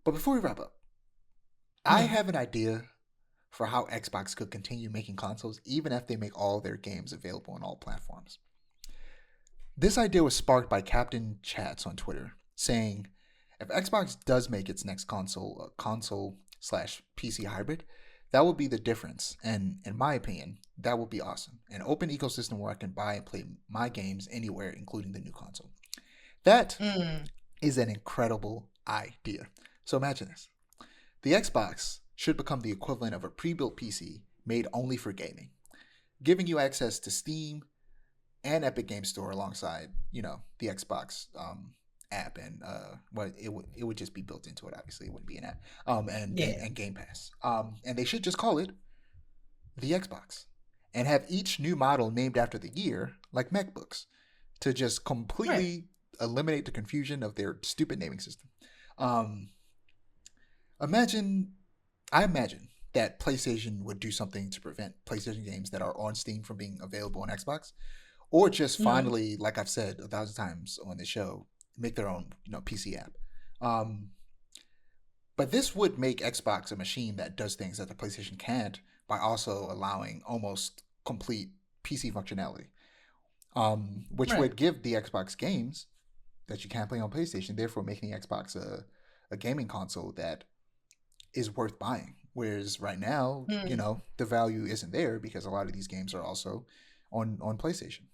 But before we wrap up, I have an idea for how Xbox could continue making consoles even if they make all their games available on all platforms. This idea was sparked by Captain Chats on Twitter, saying, if Xbox does make its next console a console slash PC hybrid, that would be the difference. And in my opinion, that would be awesome. An open ecosystem where I can buy and play my games anywhere, including the new console. That Mm. is an incredible idea. So imagine this. The Xbox should become the equivalent of a pre-built PC made only for gaming, giving you access to Steam and Epic Game Store alongside, the Xbox app, and it would just be built into it. Obviously, it wouldn't be an app. Yeah. And Game Pass. And they should just call it the Xbox, and have each new model named after the year, like MacBooks, to just Right. completely eliminate the confusion of their stupid naming system. Um, imagine, I imagine that PlayStation would do something to prevent PlayStation games that are on Steam from being available on Xbox, or just Mm. finally, like I've said 1,000 times on the show, make their own PC app. Um, but this would make Xbox a machine that does things that the PlayStation can't by also allowing almost complete PC functionality, which Right. would give the Xbox games that you can't play on PlayStation, therefore making the Xbox a gaming console that is worth buying. Whereas right now, Mm. the value isn't there because a lot of these games are also on PlayStation.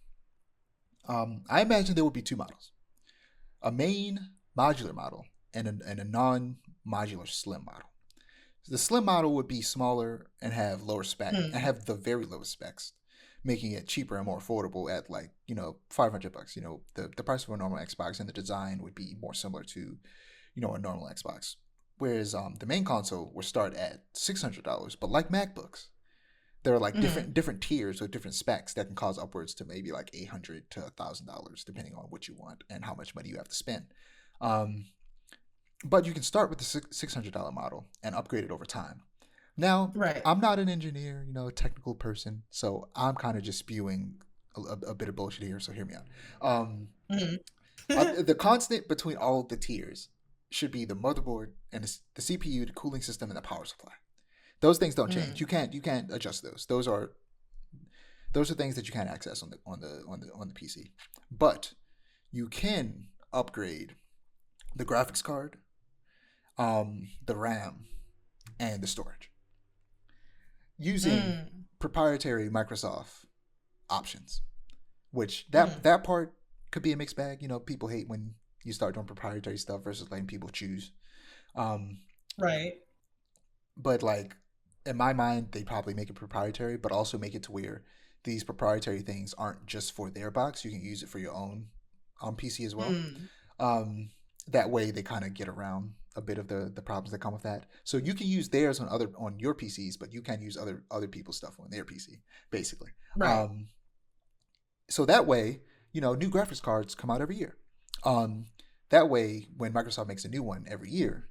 I imagine there would be two models: a main modular model and a non-modular slim model. The slim model would be smaller and have lower spec and Mm. have the very lowest specs, making it cheaper and more affordable at like $500. The price of a normal Xbox, and the design would be more similar to a normal Xbox. Whereas the main console would start at $600, but like MacBooks, there are like Mm. different tiers with different specs that can cost upwards to maybe like $800 to $1,000, depending on what you want and how much money you have to spend. Um, but you can start with the $600 model and upgrade it over time. Now, Right. I'm not an engineer, a technical person, so I'm kind of just spewing a bit of bullshit here. So hear me out. Um, Mm. the constant between all of the tiers should be the motherboard and the CPU, the cooling system, and the power supply. Those things don't change. Mm. You can't adjust those. Those are things that you can't access on the PC. But you can upgrade the graphics card, the RAM, and the storage using Mm. proprietary Microsoft options. Which that Mm. that part could be a mixed bag. People hate when you start doing proprietary stuff versus letting people choose. Um, Right. but like in my mind, they probably make it proprietary, but also make it to where these proprietary things aren't just for their box. You can use it for your own on PC as well. Mm. Um, that way, they kind of get around a bit of the problems that come with that. So you can use theirs on your PCs, but you can use other people's stuff on their PC, basically. Right. Um, so that way, new graphics cards come out every year. Um, that way, when Microsoft makes a new one every year,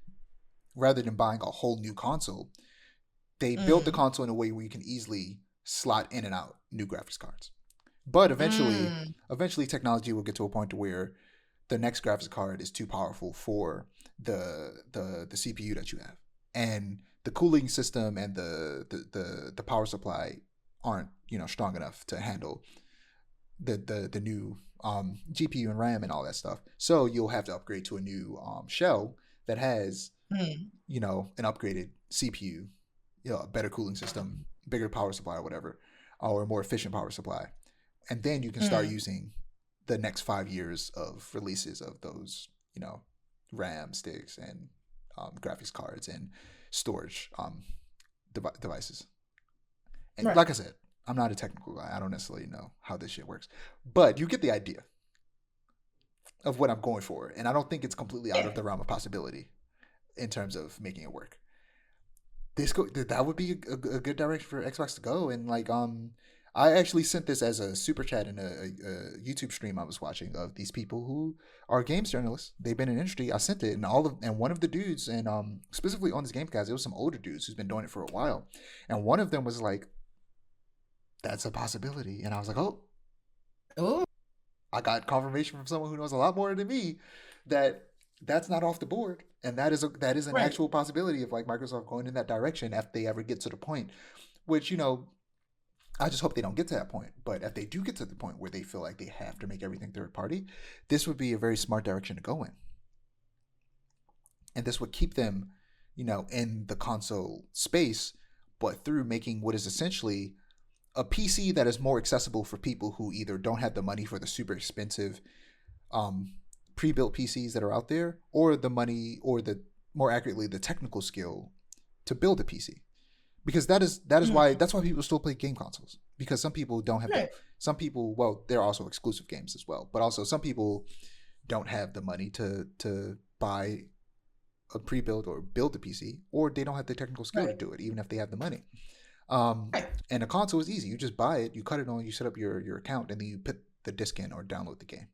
rather than buying a whole new console, they build the Mm. console in a way where you can easily slot in and out new graphics cards. But Mm. eventually, technology will get to a point to where the next graphics card is too powerful for the CPU that you have, and the cooling system and the power supply aren't strong enough to handle the new GPU and RAM and all that stuff. So you'll have to upgrade to a new shell that has Mm. an upgraded CPU, a better cooling system, bigger power supply or whatever, or a more efficient power supply, and then you can start Mm. using the next 5 years of releases of those RAM sticks and graphics cards and storage devices. And Right. like I said, I'm not a technical guy. I don't necessarily know how this shit works, but you get the idea of what I'm going for, and I don't think it's completely out Yeah. of the realm of possibility in terms of making it work. That would be a good direction for Xbox to go, and like I actually sent this as a super chat in a YouTube stream I was watching of these people who are games journalists. They've been in the industry. I sent it, and one of the dudes, and specifically on this Gamecast, it was some older dudes who's been doing it for a while, and one of them was like, "That's a possibility," and I was like, "Oh, Oh. I got confirmation from someone who knows a lot more than me that that's not off the board." And that is an Right. actual possibility of like Microsoft going in that direction if they ever get to the point, which I just hope they don't get to that point. But if they do get to the point where they feel like they have to make everything third party, this would be a very smart direction to go in, and this would keep them, in the console space, but through making what is essentially a PC that is more accessible for people who either don't have the money for the super expensive um, pre-built PCs that are out there, or the money, or the more accurately, the technical skill to build a PC. Because that is why Mm. that's why people still play game consoles. Because some people don't have the Right. some people, well, they're also exclusive games as well, but also some people don't have the money to buy a pre-built or build a PC, or they don't have the technical skill to Right. do it, even if they have the money. Um, Right. and a console is easy. You just buy it, you cut it on, you set up your account, and then you put the disc in or download the game.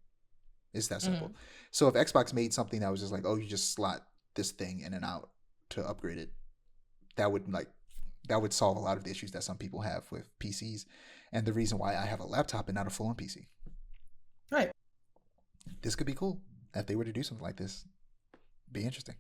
It's that simple. Mm. So if Xbox made something that was just like, oh, you just slot this thing in and out to upgrade it, that would like that would solve a lot of the issues that some people have with PCs, and the reason why I have a laptop and not a full-on PC. Right. This could be cool if they were to do something like this. Be interesting.